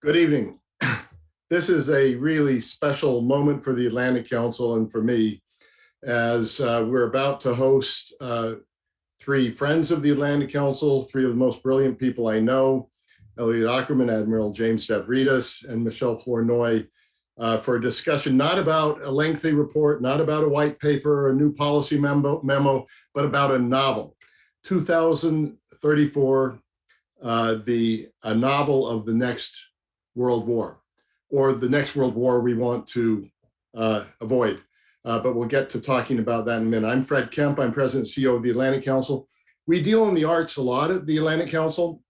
Good evening. This is a really special moment for the Atlantic Council and for me, as we're about to host three friends of the Atlantic Council, three of the most brilliant people I know, Elliot Ackerman, Admiral James Stavridis, and Michelle Flournoy, for a discussion not about a lengthy report, not about a white paper or a new policy memo, but about a novel, 2034, a novel of the next World War, or the next World War we want to avoid. But we'll get to talking about that in a minute. I'm Fred Kemp. I'm President and CEO of the Atlantic Council. We deal in the arts a lot at the Atlantic Council,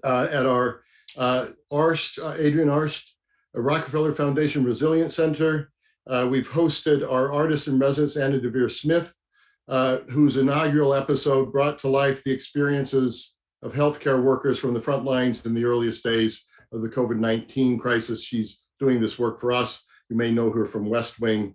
at our Adrian Arsht Rockefeller Foundation Resilience Center. We've hosted our artist in residence, Anna DeVere Smith, whose inaugural episode brought to life the experiences of healthcare workers from the front lines in the earliest days of the COVID-19 crisis. She's doing this work for us. You may know her from West Wing.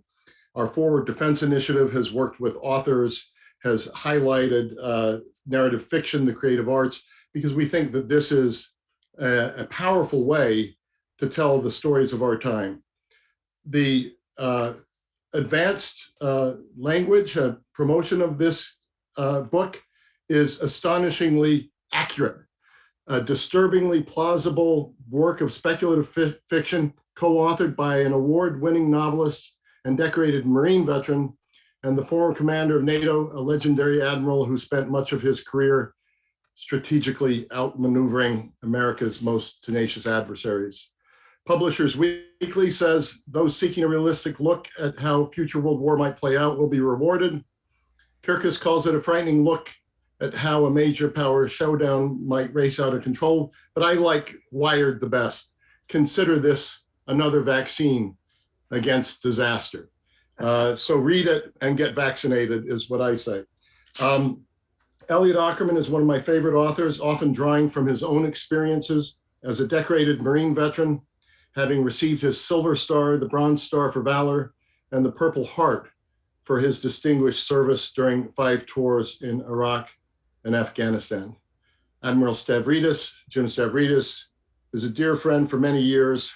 Our Forward Defense Initiative has worked with authors, has highlighted narrative fiction, the creative arts, because we think that this is a powerful way to tell the stories of our time. The advanced language promotion of this book is astonishingly accurate. A disturbingly plausible work of speculative fiction, co-authored by an award-winning novelist and decorated Marine veteran, and the former commander of NATO, a legendary admiral who spent much of his career strategically outmaneuvering America's most tenacious adversaries. Publishers Weekly says those seeking a realistic look at how future World War might play out will be rewarded. Kirkus calls it a frightening look at how a major power showdown might race out of control, but I like Wired the best. Consider this another vaccine against disaster. So read it and get vaccinated is what I say. Elliot Ackerman is one of my favorite authors, often drawing from his own experiences as a decorated Marine veteran, having received his Silver Star, the Bronze Star for Valor, and the Purple Heart for his distinguished service during 5 tours in Iraq and Afghanistan. Admiral Stavridis, Jim Stavridis, is a dear friend for many years,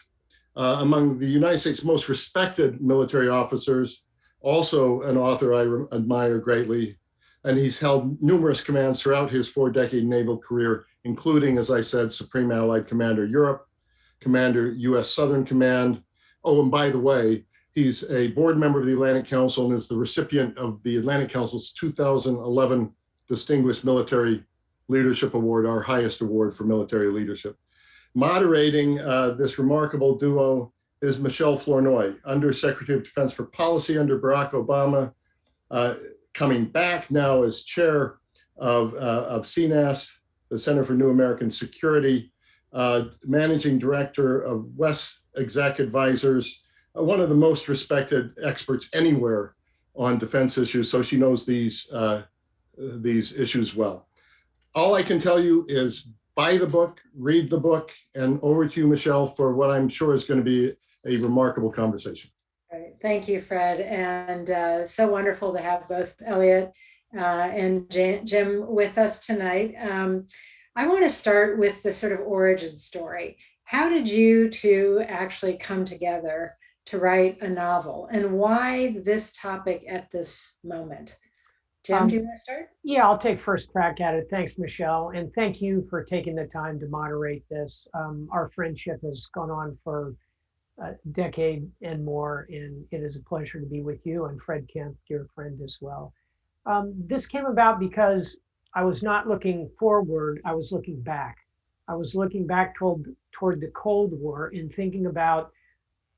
among the United States' most respected military officers, also an author I admire greatly, and he's held numerous commands throughout his 4-decade naval career, including, as I said, Supreme Allied Commander Europe, Commander U.S. Southern Command. Oh, and by the way, he's a board member of the Atlantic Council and is the recipient of the Atlantic Council's 2011 Distinguished Military Leadership Award, our highest award for military leadership. Moderating this remarkable duo is Michelle Flournoy, Undersecretary of Defense for Policy under Barack Obama, coming back now as chair of CNAS, the Center for New American Security, managing director of West Exec Advisors, one of the most respected experts anywhere on defense issues, so she knows these issues well. All I can tell you is buy the book, read the book, and over to you, Michelle, for what I'm sure is going to be a remarkable conversation. Right. Thank you, Fred. And so wonderful to have both Elliot and Jim with us tonight. I want to start with the sort of origin story. How did you two actually come together to write a novel, and why this topic at this moment? Jim, do you want to start? Yeah, I'll take first crack at it. Thanks, Michelle. And thank you for taking the time to moderate this. Our friendship has gone on for a decade and more, and it is a pleasure to be with you and Fred Kemp, dear friend as well. This came about because I was not looking forward, I was looking back. I was looking back toward the Cold War and thinking about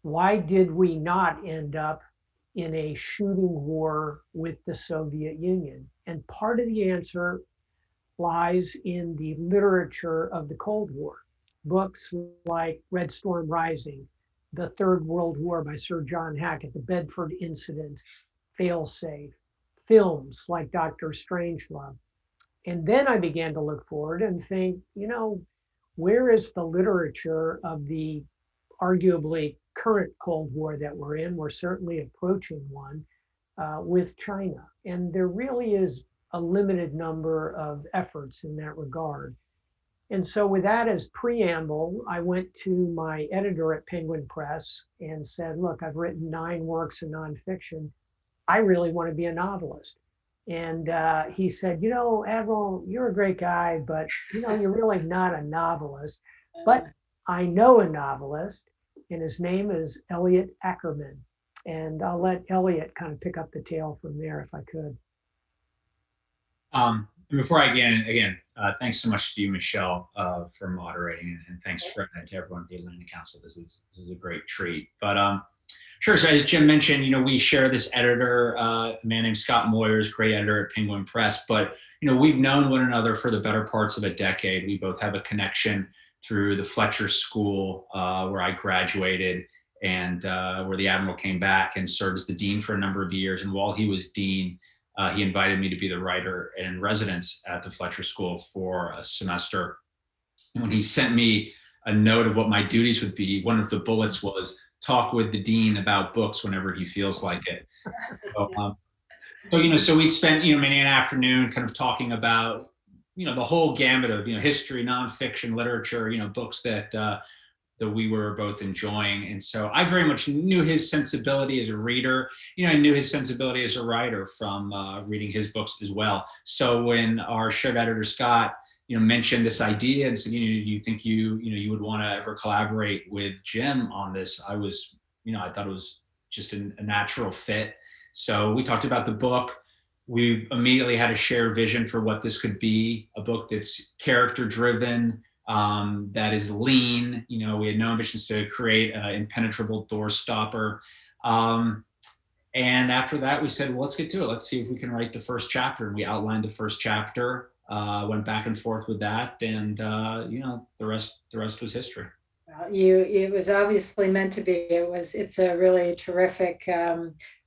why did we not end up in a shooting war with the Soviet Union? And part of the answer lies in the literature of the Cold War. Books like Red Storm Rising, The Third World War by Sir John Hackett, The Bedford Incident, Failsafe, films like Dr. Strangelove. And then I began to look forward and think, where is the literature of the arguably current Cold War that we're in? We're certainly approaching one with China. And there really is a limited number of efforts in that regard. And so with that as preamble, I went to my editor at Penguin Press and said, look, I've written 9 works of nonfiction. I really want to be a novelist. And he said, Admiral, you're a great guy, but you're really not a novelist. But I know a novelist, and his name is Elliot Ackerman. And I'll let Elliot kind of pick up the tale from there if I could. Before I again, thanks so much to you, Michelle, for moderating, and thanks Fred and to everyone at the Atlantic Council. This is a great treat. But sure. So as Jim mentioned, we share this editor, a man named Scott Moyers, great editor at Penguin Press. But we've known one another for the better parts of a decade. We both have a connection through the Fletcher School, where I graduated, and where the Admiral came back and served as the dean for a number of years. And while he was dean, he invited me to be the writer in residence at the Fletcher School for a semester. And when he sent me a note of what my duties would be, one of the bullets was talk with the dean about books whenever he feels like it. So we'd spent many an afternoon kind of talking about the whole gamut of history, nonfiction, literature, books that we were both enjoying. And so I very much knew his sensibility as a reader. I knew his sensibility as a writer from reading his books as well. So when our shared editor, Scott, mentioned this idea and said, do you think you would want to ever collaborate with Jim on this? I was, I thought it was just a natural fit. So we talked about the book. We immediately had a shared vision for what this could be, a book that's character driven, that is lean. We had no ambitions to create an impenetrable door stopper. And after that, we said, well, let's get to it. Let's see if we can write the first chapter. And we outlined the first chapter, went back and forth with that. And, the rest was history. Well, it was obviously meant to be. It's a really terrific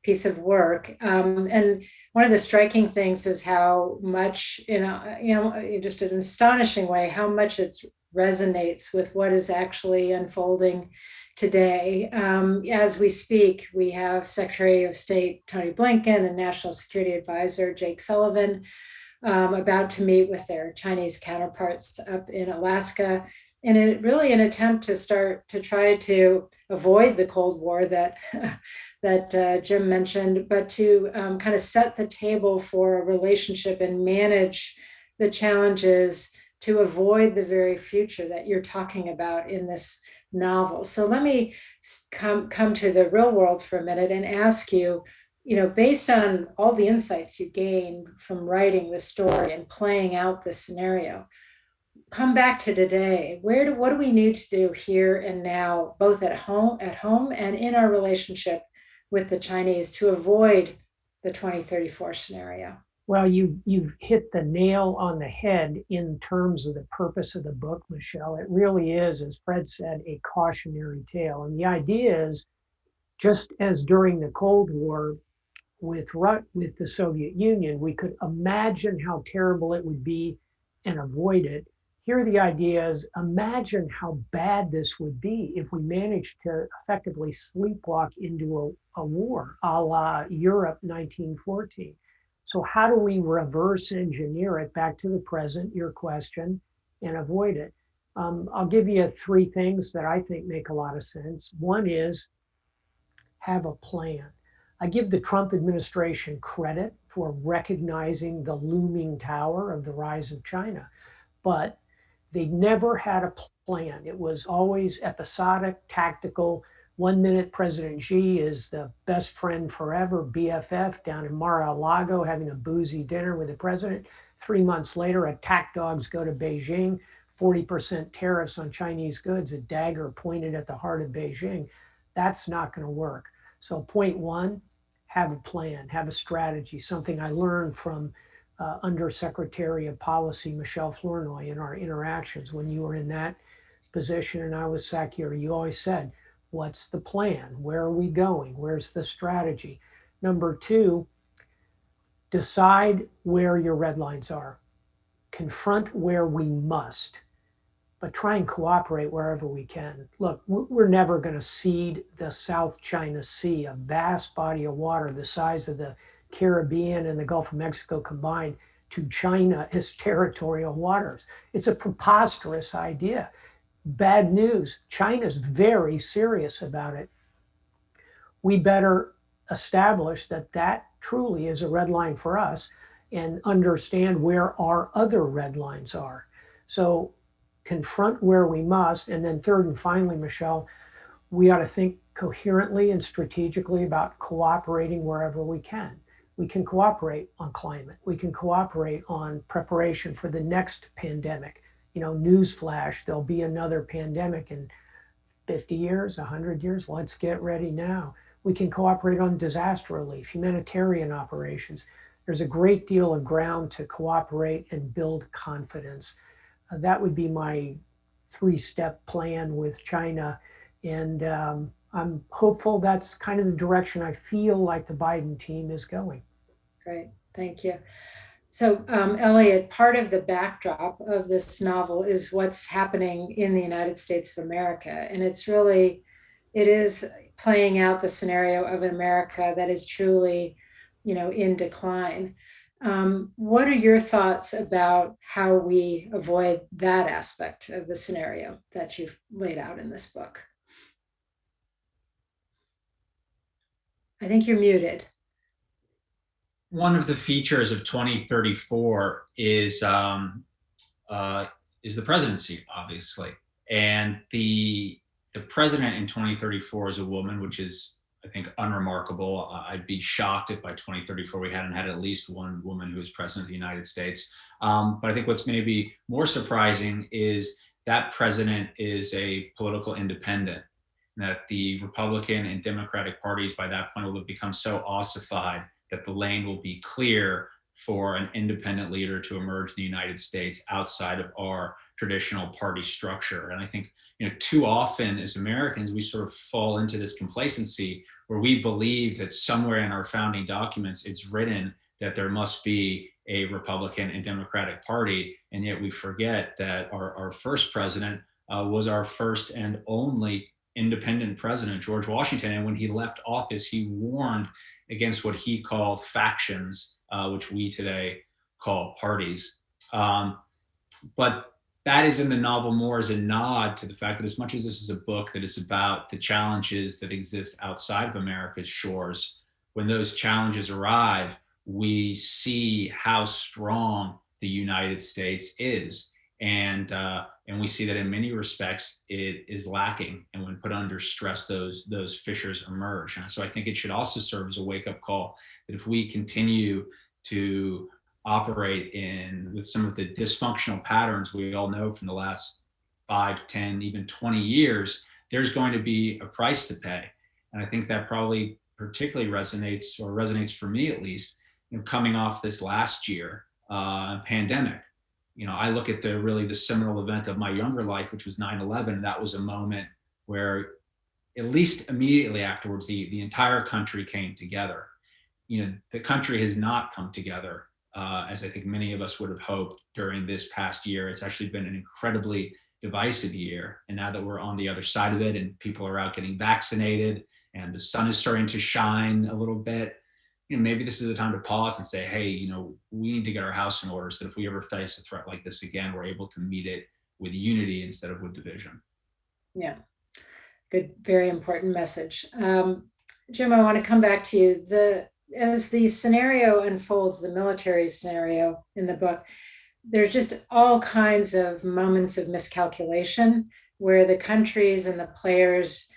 piece of work. And one of the striking things is how much, just an astonishing way, how much it resonates with what is actually unfolding today. As we speak, we have Secretary of State Tony Blinken and National Security Advisor Jake Sullivan about to meet with their Chinese counterparts up in Alaska. And it really an attempt to try to avoid the Cold War that Jim mentioned, but to kind of set the table for a relationship and manage the challenges to avoid the very future that you're talking about in this novel. So let me come to the real world for a minute and ask you, based on all the insights you gained from writing the story and playing out the scenario, come back to today. What do we need to do here and now, both at home and in our relationship with the Chinese to avoid the 2034 scenario? Well, you've hit the nail on the head in terms of the purpose of the book, Michelle. It really is, as Fred said, a cautionary tale. And the idea is, just as during the Cold War with the Soviet Union, we could imagine how terrible it would be and avoid it. Here the idea is, imagine how bad this would be if we managed to effectively sleepwalk into a war, a la Europe 1914. So how do we reverse engineer it back to the present, your question, and avoid it? I'll give you 3 things that I think make a lot of sense. One is have a plan. I give the Trump administration credit for recognizing the looming tower of the rise of China, but they never had a plan. It was always episodic, tactical. 1 minute President Xi is the best friend forever, BFF, down in Mar-a-Lago having a boozy dinner with the president. 3 months later, attack dogs go to Beijing, 40% tariffs on Chinese goods, a dagger pointed at the heart of Beijing. That's not going to work. So point 1, have a plan, have a strategy, something I learned from Undersecretary of Policy Michelle Flournoy in our interactions when you were in that position and I was secretary. You always said, what's the plan? Where are we going? Where's the strategy? Number 2, decide where your red lines are. Confront where we must, but try and cooperate wherever we can. Look, we're never going to cede the South China Sea, a vast body of water the size of the Caribbean and the Gulf of Mexico combined, to China as territorial waters. It's a preposterous idea. Bad news, China's very serious about it. We better establish that that truly is a red line for us and understand where our other red lines are. So confront where we must. And then third and finally, Michelle, we ought to think coherently and strategically about cooperating wherever we can. We can cooperate on climate. We can cooperate on preparation for the next pandemic. You know, newsflash, there'll be another pandemic in 50 years, 100 years. Let's get ready now. We can cooperate on disaster relief, humanitarian operations. There's a great deal of ground to cooperate and build confidence. That would be my three-step plan with China. And I'm hopeful that's kind of the direction I feel like the Biden team is going. Great, thank you. So Elliot, part of the backdrop of this novel is what's happening in the United States of America. And it is playing out the scenario of an America that is truly, in decline. What are your thoughts about how we avoid that aspect of the scenario that you've laid out in this book? I think you're muted. One of the features of 2034 is the presidency, obviously, and the president in 2034 is a woman, which is, I think, unremarkable. I'd be shocked if by 2034 we hadn't had at least one woman who is president of the United States. But I think what's maybe more surprising is that president is a political independent, that the Republican and Democratic parties by that point will have become so ossified that the lane will be clear for an independent leader to emerge in the United States outside of our traditional party structure. And I think, too often as Americans, we sort of fall into this complacency where we believe that somewhere in our founding documents, it's written that there must be a Republican and Democratic party. And yet we forget that our first president was our first and only independent president, George Washington. And when he left office, he warned against what he called factions, which we today call parties. But that is in the novel more as a nod to the fact that as much as this is a book that is about the challenges that exist outside of America's shores, when those challenges arrive, we see how strong the United States is. And we see that in many respects it is lacking, and when put under stress, those fissures emerge. And so I think it should also serve as a wake-up call that if we continue to operate with some of the dysfunctional patterns we all know from the last 5, 10, even 20 years, there's going to be a price to pay. And I think that probably particularly resonates for me at least, coming off this last year pandemic. I look at the seminal event of my younger life, which was 9/11. That was a moment where, at least immediately afterwards, the entire country came together. The country has not come together as I think many of us would have hoped during this past year. It's actually been an incredibly divisive year. And now that we're on the other side of it and people are out getting vaccinated and the sun is starting to shine a little bit, maybe this is the time to pause and say, hey, we need to get our house in order so that if we ever face a threat like this again, we're able to meet it with unity instead of with division. Yeah, good, very important message. Jim, I want to come back to you. As the scenario unfolds, the military scenario in the book, there's just all kinds of moments of miscalculation where the countries and the players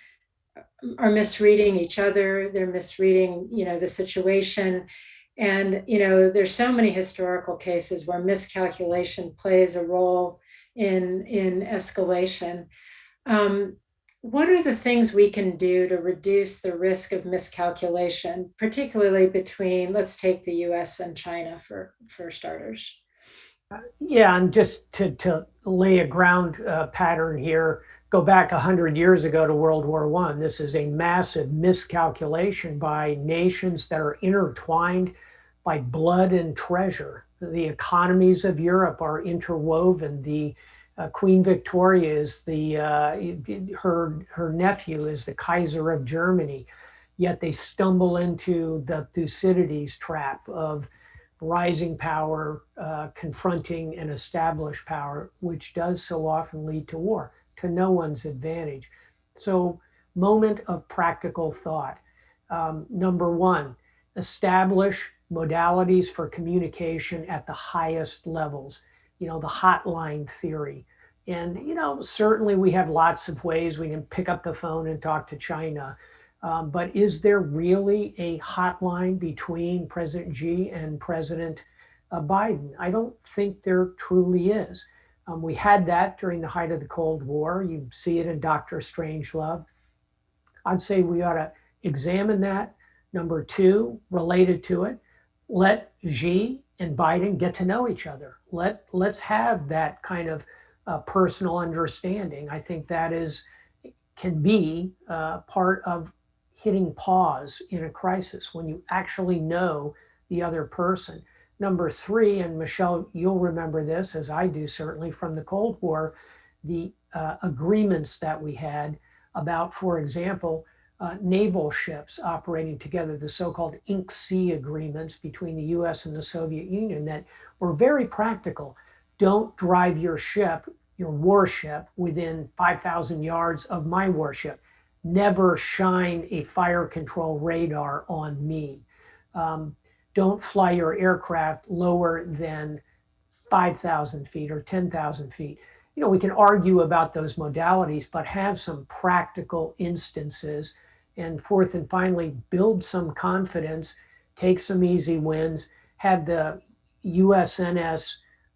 are misreading each other. They're misreading, the situation. And, there's so many historical cases where miscalculation plays a role in escalation. What are the things we can do to reduce the risk of miscalculation, particularly between, let's take the US and China for starters? Yeah, and just to lay a ground pattern here, go back 100 years ago to World War I. This is a massive miscalculation by nations that are intertwined by blood and treasure. The economies of Europe are interwoven. The Queen Victoria is her nephew is the Kaiser of Germany, yet they stumble into the Thucydides trap of rising power confronting an established power, which does so often lead to war, to no one's advantage. So, moment of practical thought. Number one, establish modalities for communication at the highest levels, the hotline theory. And, certainly we have lots of ways we can pick up the phone and talk to China. But is there really a hotline between President Xi and President Biden? I don't think there truly is. We had that during the height of the Cold War. You see it in Dr. Strangelove. I'd say we ought to examine that. Number two, related to it, let Xi and Biden get to know each other. Let's have that kind of personal understanding. I think that can be part of hitting pause in a crisis when you actually know the other person. Number three, and Michelle, you'll remember this, as I do certainly from the Cold War, the agreements that we had about, for example, naval ships operating together, the so-called Ink Sea agreements between the US and the Soviet Union that were very practical. Don't drive your warship, within 5,000 yards of my warship. Never shine a fire control radar on me. Don't fly your aircraft lower than 5,000 feet or 10,000 feet. We can argue about those modalities, but have some practical instances. And fourth and finally, build some confidence, take some easy wins, have the USNS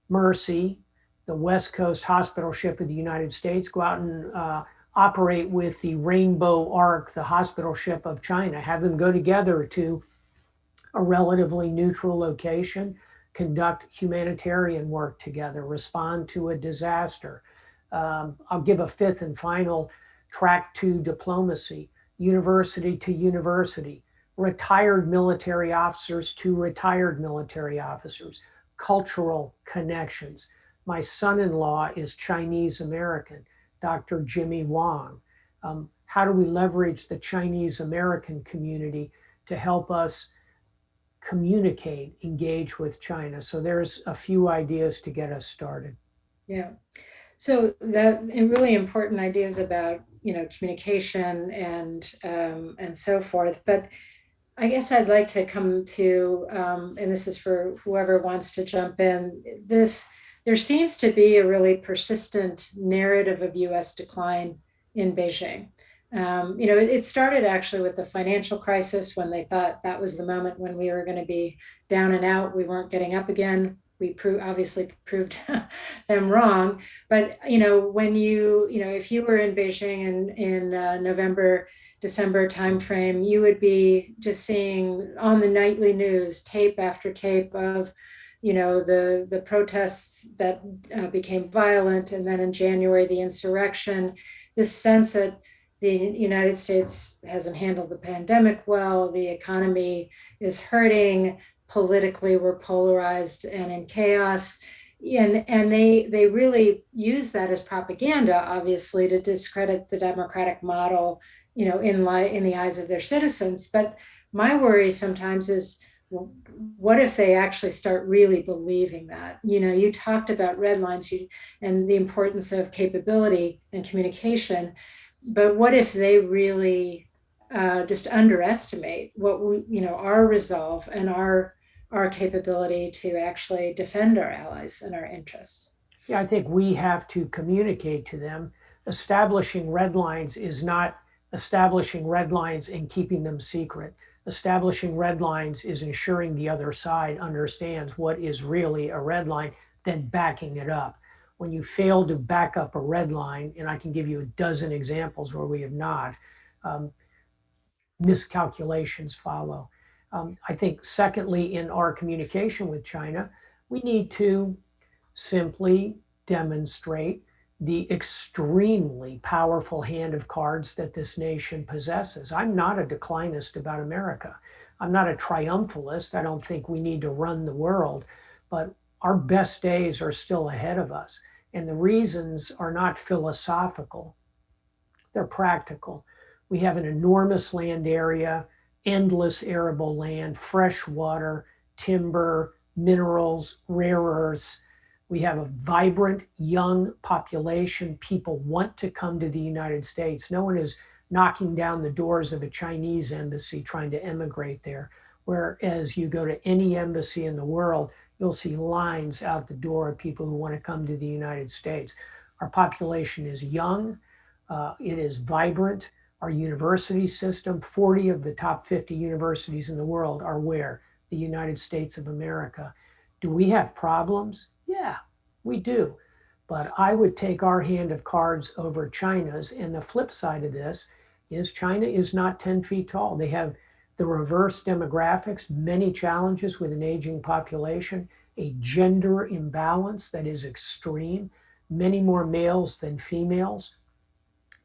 Mercy, the West Coast hospital ship of the United States, go out and operate with the Rainbow Ark, the hospital ship of China, have them go together to a relatively neutral location, conduct humanitarian work together, respond to a disaster. I'll give a fifth and final track to diplomacy, university to university, retired military officers to retired military officers, cultural connections. My son-in-law is Chinese American, Dr. Jimmy Wang. How do we leverage the Chinese American community to help us communicate, engage with China? So there's a few ideas to get us started. Yeah. So that really important ideas about communication and so forth. But I guess I'd like to come to, and this is for whoever wants to jump in. There seems to be a really persistent narrative of U.S. decline in Beijing. It started actually with the financial crisis, when they thought that was the moment when we were going to be down and out. We weren't getting up again. We obviously proved them wrong. But when if you were in Beijing in November, December timeframe, you would be just seeing on the nightly news tape after tape of the protests that became violent, and then in January the insurrection. This sense that the United States hasn't handled the pandemic well, the economy is hurting, politically we're polarized and in chaos, and they really use that as propaganda, obviously, to discredit the democratic model, in the eyes of their citizens. But my worry sometimes is, what if they actually start really believing that? You talked about red lines and the importance of capability and communication, but what if they really just underestimate what our resolve and our capability to actually defend our allies and our interests? Yeah, I think we have to communicate to them. Establishing red lines is not establishing red lines and keeping them secret. Establishing red lines is ensuring the other side understands what is really a red line, then backing it up. When you fail to back up a red line, and I can give you a dozen examples where we have not, miscalculations follow. I think secondly, in our communication with China, we need to simply demonstrate the extremely powerful hand of cards that this nation possesses. I'm not a declinist about America. I'm not a triumphalist. I don't think we need to run the world, but our best days are still ahead of us. And the reasons are not philosophical, they're practical. We have an enormous land area, endless arable land, fresh water, timber, minerals, rare earths. We have a vibrant young population. People want to come to the United States. No one is knocking down the doors of a Chinese embassy trying to emigrate there. Whereas you go to any embassy in the world, you'll see lines out the door of people who want to come to the United States. Our population is young, it is vibrant. Our university system, 40 of the top 50 universities in the world are where? The United States of America. Do we have problems? Yeah, we do. But I would take our hand of cards over China's. And the flip side of this is China is not 10 feet tall. They have the reverse demographics, many challenges with an aging population, a gender imbalance that is extreme, many more males than females.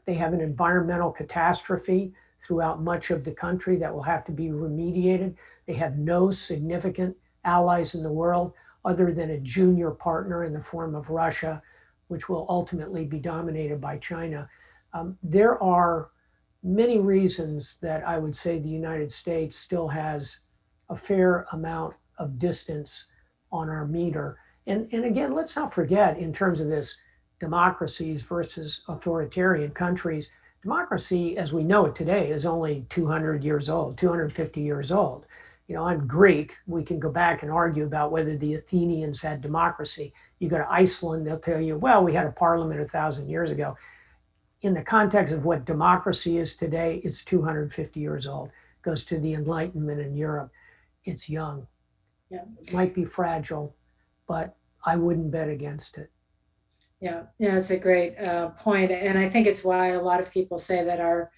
They have an environmental catastrophe throughout much of the country that will have to be remediated. They have no significant allies in the world other than a junior partner in the form of Russia, which will ultimately be dominated by China. There are many reasons that I would say the United States still has a fair amount of distance on our meter. And again, let's not forget, in terms of this democracies versus authoritarian countries, democracy as we know it today is only 200 years old, 250 years old. You know, I'm Greek. We can go back and argue about whether the Athenians had democracy. You go to Iceland, they'll tell you, well, we had a parliament 1,000 years ago. In the context of what democracy is today, it's 250 years old. It goes to the Enlightenment in Europe. It's young. Yeah. It might be fragile, but I wouldn't bet against it. Yeah, it's a great point. And I think it's why a lot of people say that our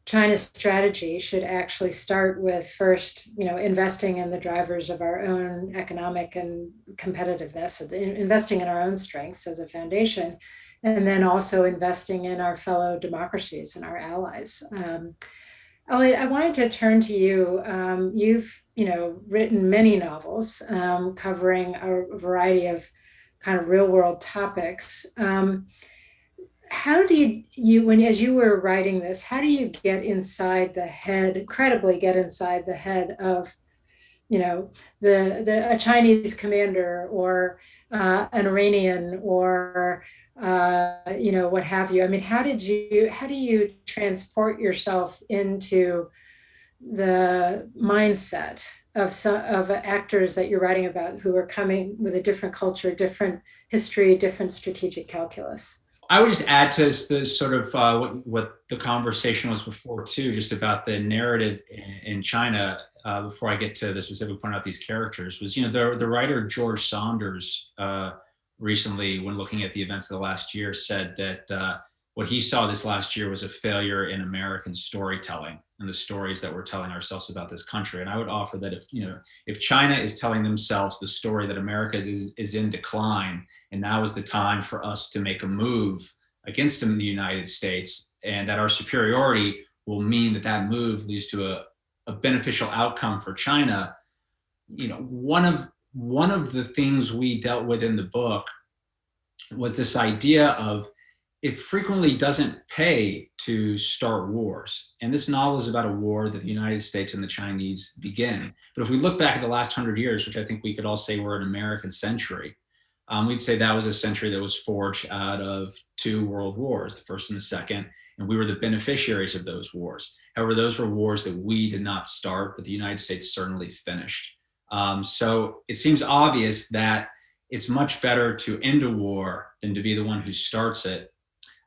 China strategy should actually start with first, investing in the drivers of our own economic and competitiveness, investing in our own strengths as a foundation, and then also investing in our fellow democracies and our allies. Elliot, I wanted to turn to you. You've, written many novels covering a variety of kind of real world topics. How do you, as you were writing this, how do you get inside the head, credibly get inside the head of, a Chinese commander or an Iranian or, what have you? I mean, how do you transport yourself into the mindset of actors that you're writing about who are coming with a different culture, different history, different strategic calculus? I would just add to this sort of what the conversation was before too, just about the narrative in China. Before I get to the specific point out these characters, was the writer George Saunders recently, when looking at the events of the last year, said that what he saw this last year was a failure in American storytelling and the stories that we're telling ourselves about this country. And I would offer that if China is telling themselves the story that America is in decline, and now is the time for us to make a move against the United States, and that our superiority will mean that move leads to a beneficial outcome for China. One of the things we dealt with in the book was this idea of it frequently doesn't pay to start wars. And this novel is about a war that the United States and the Chinese begin. But if we look back at the last 100 years, which I think we could all say were an American century, we'd say that was a century that was forged out of two world wars, the first and the second, and we were the beneficiaries of those wars. However, those were wars that we did not start, but the United States certainly finished. So it seems obvious that it's much better to end a war than to be the one who starts it.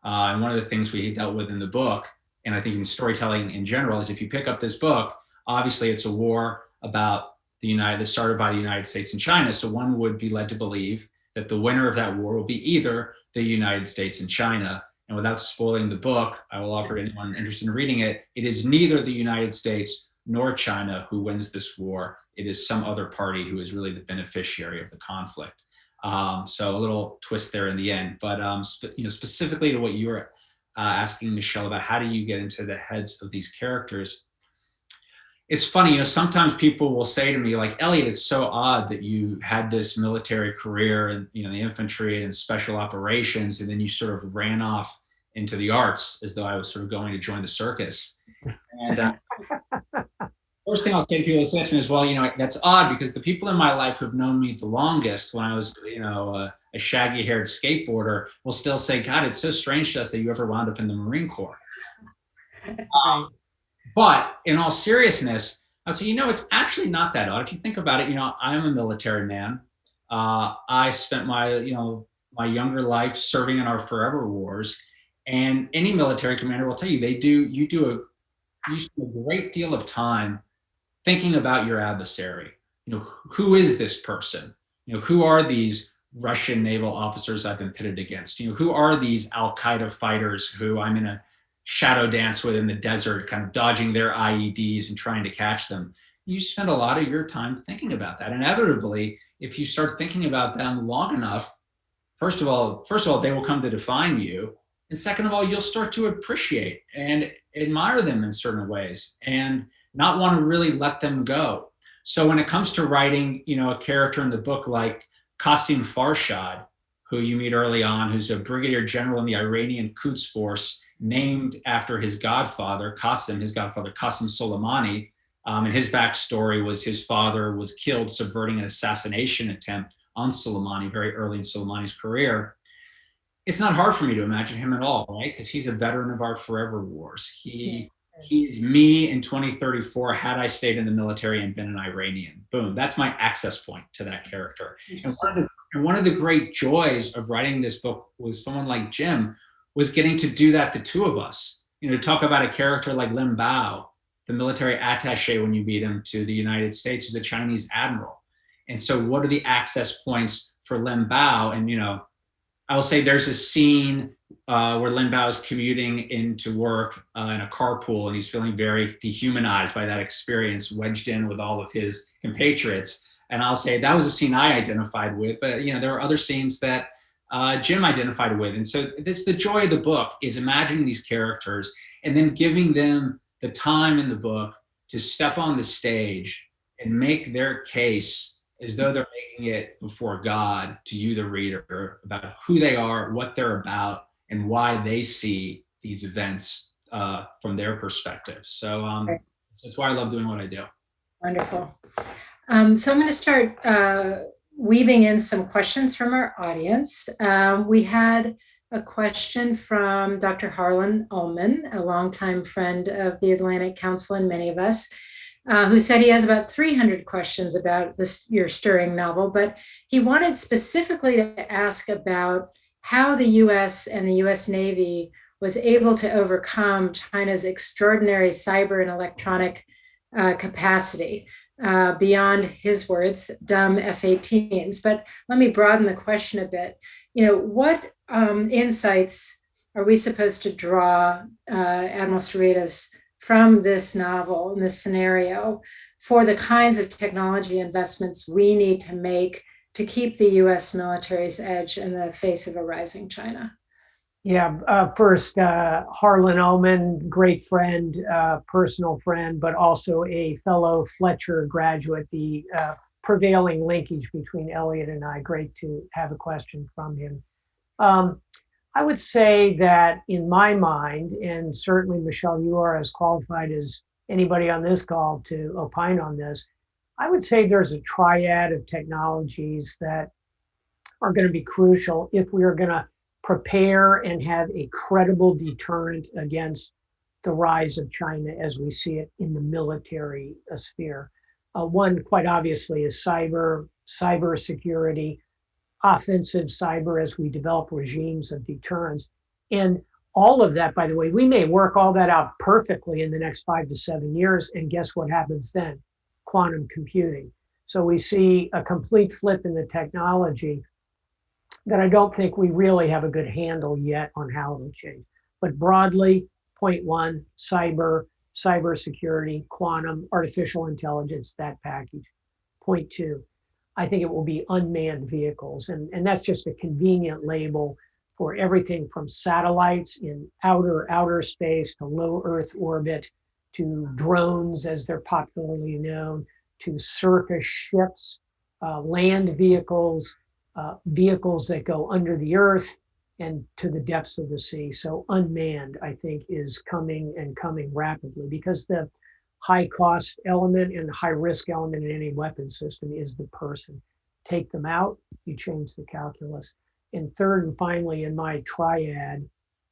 And one of the things we dealt with in the book, and I think in storytelling in general, is if you pick up this book, obviously it's a war about started by the United States and China. So one would be led to believe that the winner of that war will be either the United States and China. And without spoiling the book, I will offer anyone interested in reading it, it is neither the United States nor China who wins this war. It is some other party who is really the beneficiary of the conflict. So a little twist there in the end, but specifically to what you were asking, Michelle, about how do you get into the heads of these characters? It's funny, sometimes people will say to me, like, Elliot, it's so odd that you had this military career in the infantry and special operations, and then you sort of ran off into the arts as though I was sort of going to join the circus. And first thing I'll say to people is listening as well, that's odd because the people in my life who've known me the longest when I was, a shaggy haired skateboarder will still say, God, it's so strange to us that you ever wound up in the Marine Corps. But in all seriousness, I'd say, it's actually not that odd. If you think about it, I am a military man. I spent my younger life serving in our forever wars. And any military commander will tell you, you spend a great deal of time thinking about your adversary. Who is this person? Who are these Russian naval officers I've been pitted against? Who are these Al-Qaeda fighters who I'm in a shadow dance with in the desert, kind of dodging their IEDs and trying to catch them? You spend a lot of your time thinking about that. Inevitably, if you start thinking about them long enough, first of all, they will come to define you. And second of all, you'll start to appreciate and admire them in certain ways and not want to really let them go. So when it comes to writing, a character in the book like Qasim Farshad, who you meet early on, who's a brigadier general in the Iranian Quds Force, named after his godfather, Qasim Soleimani. And his backstory was his father was killed subverting an assassination attempt on Soleimani very early in Soleimani's career. It's not hard for me to imagine him at all, right? Because he's a veteran of our forever wars. He's me in 2034 had I stayed in the military and been an Iranian. Boom, that's my access point to that character. And one of the great joys of writing this book with someone like Jim was getting to do that, the two of us. Talk about a character like Lin Bao, the military attaché when you meet him to the United States, who's a Chinese admiral. And so what are the access points for Lin Bao? And, I will say there's a scene where Lin Bao is commuting into work in a carpool, and he's feeling very dehumanized by that experience, wedged in with all of his compatriots. And I'll say that was a scene I identified with, but there are other scenes that Jim identified with. And so that's the joy of the book, is imagining these characters and then giving them the time in the book to step on the stage and make their case as though they're making it before God to you, the reader, about who they are, what they're about, and why they see these events from their perspective. So that's why I love doing what I do. Wonderful. So I'm going to start weaving in some questions from our audience. We had a question from Dr. Harlan Ullman, a longtime friend of the Atlantic Council and many of us, who said he has about 300 questions about your stirring novel, but he wanted specifically to ask about how the US and the US Navy was able to overcome China's extraordinary cyber and electronic capacity, beyond his words, dumb F-18s. But let me broaden the question a bit. What insights are we supposed to draw, Admiral Stavridis, from this novel and this scenario for the kinds of technology investments we need to make to keep the US military's edge in the face of a rising China? Yeah, first, Harlan Ullman, great friend, personal friend, but also a fellow Fletcher graduate, the prevailing linkage between Elliot and I. Great to have a question from him. I would say that in my mind, and certainly Michelle, you are as qualified as anybody on this call to opine on this, I would say there's a triad of technologies that are going to be crucial if we are going to prepare and have a credible deterrent against the rise of China as we see it in the military sphere. One, quite obviously, is cyber security, offensive cyber as we develop regimes of deterrence. And all of that, by the way, we may work all that out perfectly in the next 5 to 7 years. And guess what happens then? Quantum computing. So we see a complete flip in the technology that I don't think we really have a good handle yet on how it'll change. But broadly, point one, cyber security, quantum, artificial intelligence, that package. Point two, I think it will be unmanned vehicles. And that's just a convenient label for everything from satellites in outer space to low Earth orbit, to drones as they're popularly known, to surface ships, land vehicles, vehicles that go under the earth and to the depths of the sea. So unmanned, I think, is coming and coming rapidly, because the high cost element and high risk element in any weapon system is the person. Take them out, you change the calculus. And third and finally, in my triad,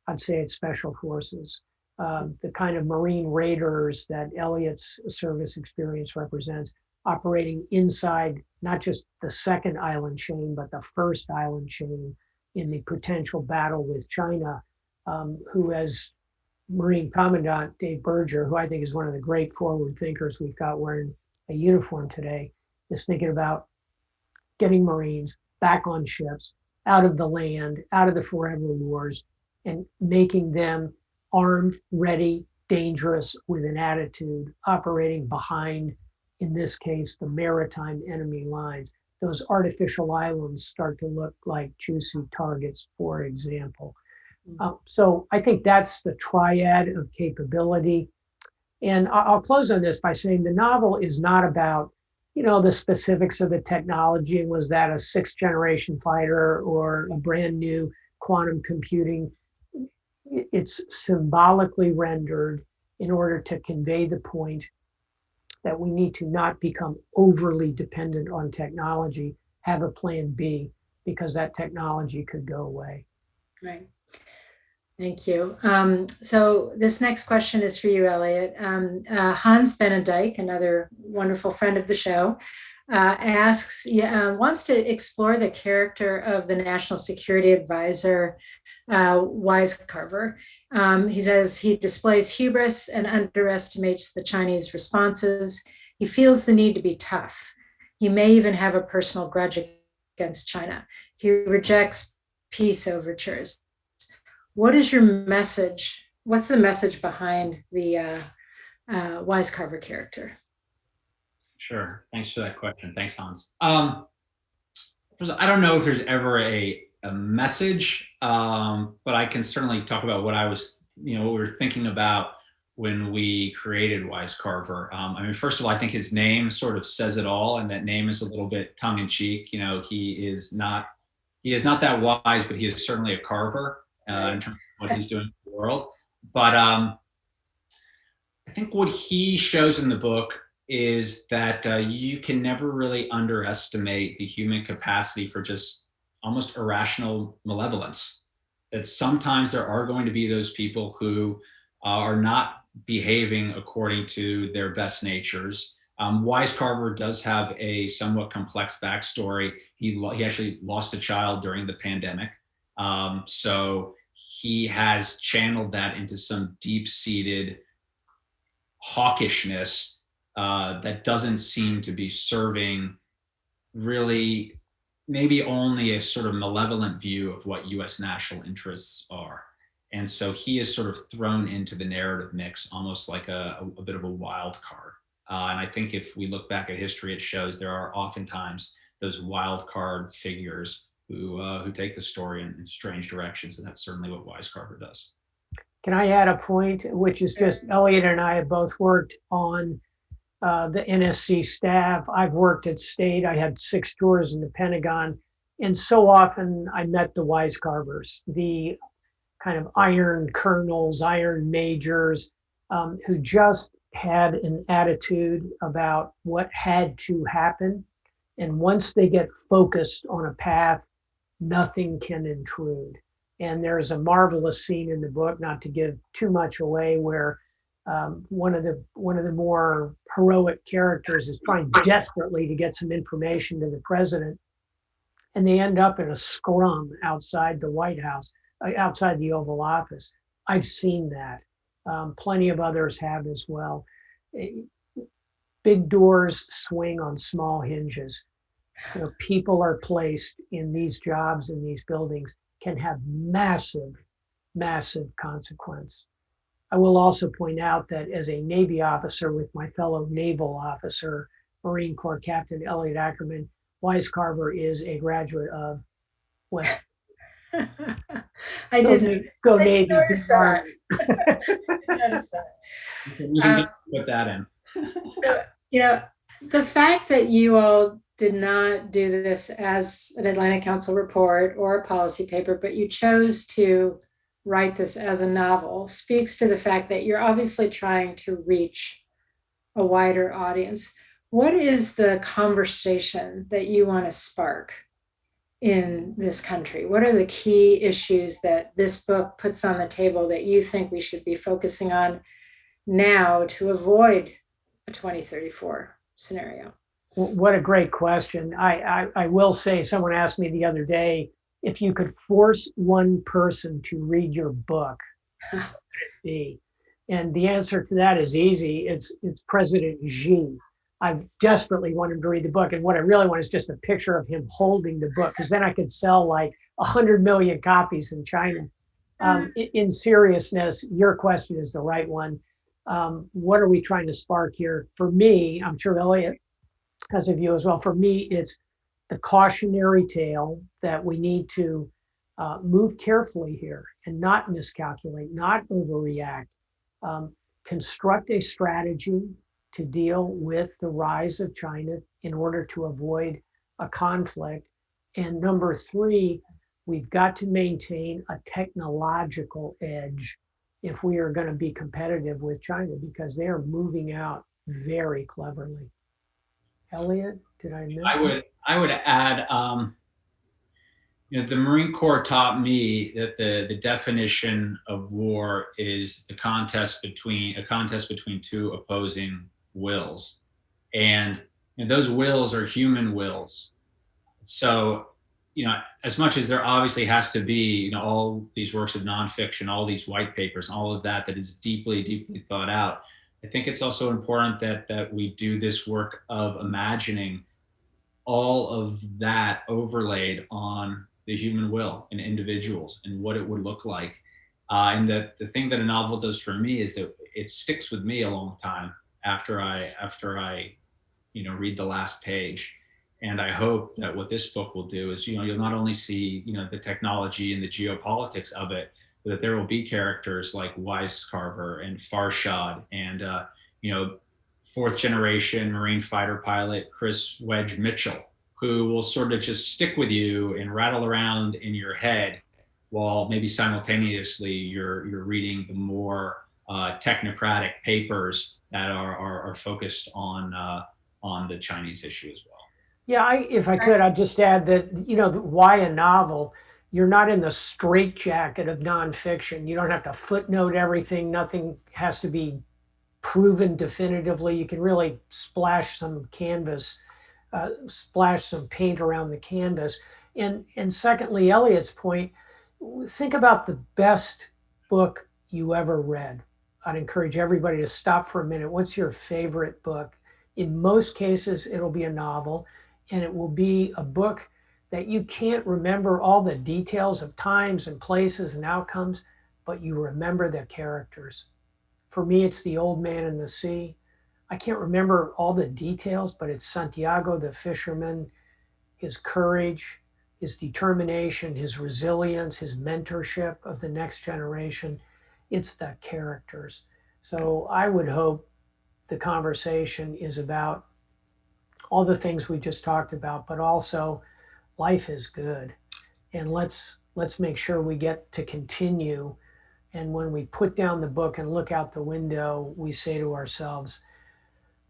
I'd say it's special forces. The kind of Marine raiders that Elliot's service experience represents, operating inside not just the second island chain, but the first island chain in the potential battle with China, who, as Marine Commandant Dave Berger, who I think is one of the great forward thinkers we've got wearing a uniform today, is thinking about getting Marines back on ships, out of the land, out of the forever wars, and making them armed, ready, dangerous, with an attitude, operating behind, in this case, the maritime enemy lines. Those artificial islands start to look like juicy targets, for example. So I think that's the triad of capability. And I'll close on this by saying the novel is not about, the specifics of the technology. Was that a sixth generation fighter or a brand new quantum computing? It's symbolically rendered in order to convey the point that we need to not become overly dependent on technology, have a plan B, because that technology could go away. Right. Thank you. So this next question is for you, Elliot. Hans Benedijk, another wonderful friend of the show, wants to explore the character of the National Security Advisor, Wise Carver. He says he displays hubris and underestimates the Chinese responses. He feels the need to be tough. He may even have a personal grudge against China. He rejects peace overtures. What is your message? What's the message behind the Wise Carver character? Sure. Thanks for that question. Thanks, Hans. First, I don't know if there's ever a message, but I can certainly talk about what what we were thinking about when we created Wise Carver. First of all, I think his name sort of says it all, and that name is a little bit tongue in cheek. He is not that wise, but he is certainly a carver in terms of what he's doing in the world. But I think what he shows in the book is that you can never really underestimate the human capacity for just almost irrational malevolence. That sometimes there are going to be those people who are not behaving according to their best natures. Wise Carver does have a somewhat complex backstory. He actually lost a child during the pandemic. So he has channeled that into some deep-seated hawkishness that doesn't seem to be serving really, maybe only a sort of malevolent view of what US national interests are. And so he is sort of thrown into the narrative mix, almost like a bit of a wild card. And I think if we look back at history, it shows there are oftentimes those wild card figures who take the story in strange directions. And that's certainly what Wise Carver does. Can I add a point, which is just Elliot and I have both worked on the NSC staff. I've worked at State. I had 6 tours in the Pentagon. And so often I met the Wise Carvers, the kind of iron colonels, iron majors, who just had an attitude about what had to happen. And once they get focused on a path, nothing can intrude. And there's a marvelous scene in the book, not to give too much away, where one of the more heroic characters is trying desperately to get some information to the president, and they end up in a scrum outside the White House, outside the Oval Office. I've seen that. Plenty of others have as well. Big doors swing on small hinges. People are placed in these jobs, in these buildings, can have massive, massive consequence. I will also point out that as a Navy officer with my fellow naval officer, Marine Corps Captain Elliot Ackerman, Wise Carver is a graduate of what? I didn't go Navy. Notice that. Notice that. You can put that in. So, the fact that you all did not do this as an Atlantic Council report or a policy paper, but you chose to write this as a novel speaks to the fact that you're obviously trying to reach a wider audience, what is the conversation that you want to spark in this country? What are the key issues that this book puts on the table that you think we should be focusing on now to avoid a 2034 scenario? What a great question. I will say, someone asked me the other day, if you could force one person to read your book, what would it be? And the answer to that is easy. It's President Xi. I desperately want him to read the book. And what I really want is just a picture of him holding the book, because then I could sell like 100 million copies in China. In seriousness, your question is the right one. What are we trying to spark here? For me, I'm sure Elliot has a view as well. For me, it's the cautionary tale that we need to move carefully here and not miscalculate, not overreact, construct a strategy to deal with the rise of China in order to avoid a conflict. And number three, we've got to maintain a technological edge if we are going to be competitive with China, because they are moving out very cleverly. Elliot, did I miss? I would add, the Marine Corps taught me that the definition of war is a contest between two opposing wills, and those wills are human wills. So, as much as there obviously has to be, all these works of nonfiction, all these white papers, all of that is deeply, deeply thought out, I think it's also important that we do this work of imagining all of that overlaid on the human will and individuals and what it would look like. And the thing that a novel does for me is that it sticks with me a long time after I read the last page. And I hope that what this book will do is, you'll not only see, the technology and the geopolitics of it, but that there will be characters like Wise Carver and Farshad and, fourth generation Marine fighter pilot Chris Wedge Mitchell, who will sort of just stick with you and rattle around in your head while maybe simultaneously you're reading the more technocratic papers that are focused on the Chinese issue as well. Yeah, if I could, I'd just add that, why a novel? You're not in the straitjacket of nonfiction. You don't have to footnote everything. Nothing has to be proven definitively. You can really splash some canvas, splash some paint around the canvas. And secondly, Elliot's point, think about the best book you ever read. I'd encourage everybody to stop for a minute. What's your favorite book? In most cases, it'll be a novel. And it will be a book that you can't remember all the details of times and places and outcomes, but you remember the characters. For me, it's The Old Man and the Sea. I can't remember all the details, but it's Santiago the fisherman, his courage, his determination, his resilience, his mentorship of the next generation. It's the characters. So I would hope the conversation is about all the things we just talked about, but also life is good. And let's make sure we get to continue. And when we put down the book and look out the window, we say to ourselves,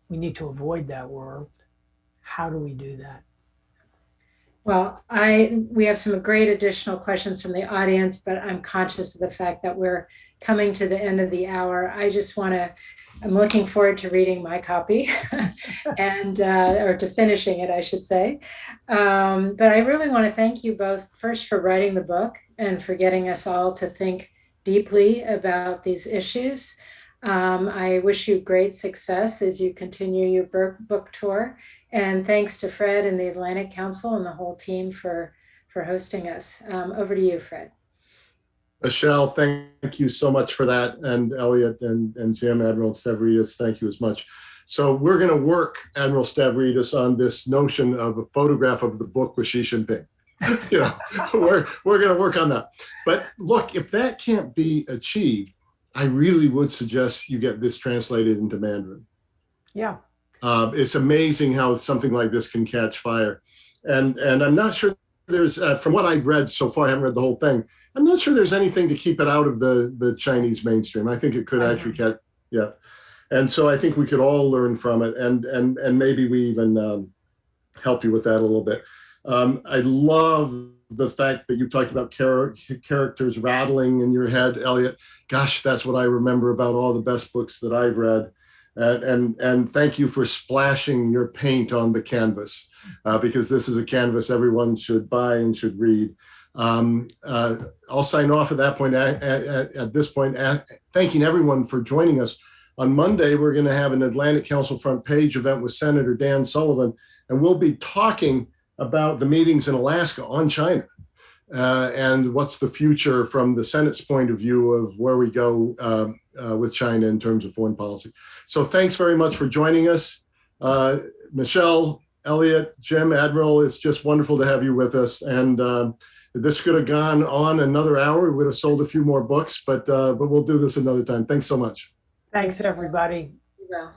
we need to avoid that world. How do we do that? Well, we have some great additional questions from the audience, but I'm conscious of the fact that we're coming to the end of the hour. I'm looking forward to reading my copy and or to finishing it, I should say. But I really want to thank you both first for writing the book and for getting us all to think deeply about these issues. I wish you great success as you continue your book tour. And thanks to Fred and the Atlantic Council and the whole team for hosting us. Over to you, Fred. Michelle, thank you so much for that. And Elliot and Jim, Admiral Stavridis, thank you as much. So we're going to work, Admiral Stavridis, on this notion of a photograph of the book with Xi Jinping. We're going to work on that. But look, if that can't be achieved, I really would suggest you get this translated into Mandarin. Yeah. It's amazing how something like this can catch fire. And I'm not sure there's, from what I've read so far, I haven't read the whole thing, I'm not sure there's anything to keep it out of the Chinese mainstream. I think it could actually get, yeah. And so I think we could all learn from it, and maybe we even help you with that a little bit. I love the fact that you talked about characters rattling in your head, Elliot. Gosh, that's what I remember about all the best books that I've read. And thank you for splashing your paint on the canvas, because this is a canvas everyone should buy and should read. I'll sign off at that point. At this point, thanking everyone for joining us. On Monday, we're going to have an Atlantic Council front page event with Senator Dan Sullivan, and we'll be talking about the meetings in Alaska on China, and what's the future from the Senate's point of view of where we go with China in terms of foreign policy. So thanks very much for joining us. Michelle, Elliot, Jim, Admiral, it's just wonderful to have you with us. And this could have gone on another hour. We would have sold a few more books, but we'll do this another time. Thanks so much. Thanks, everybody. Yeah.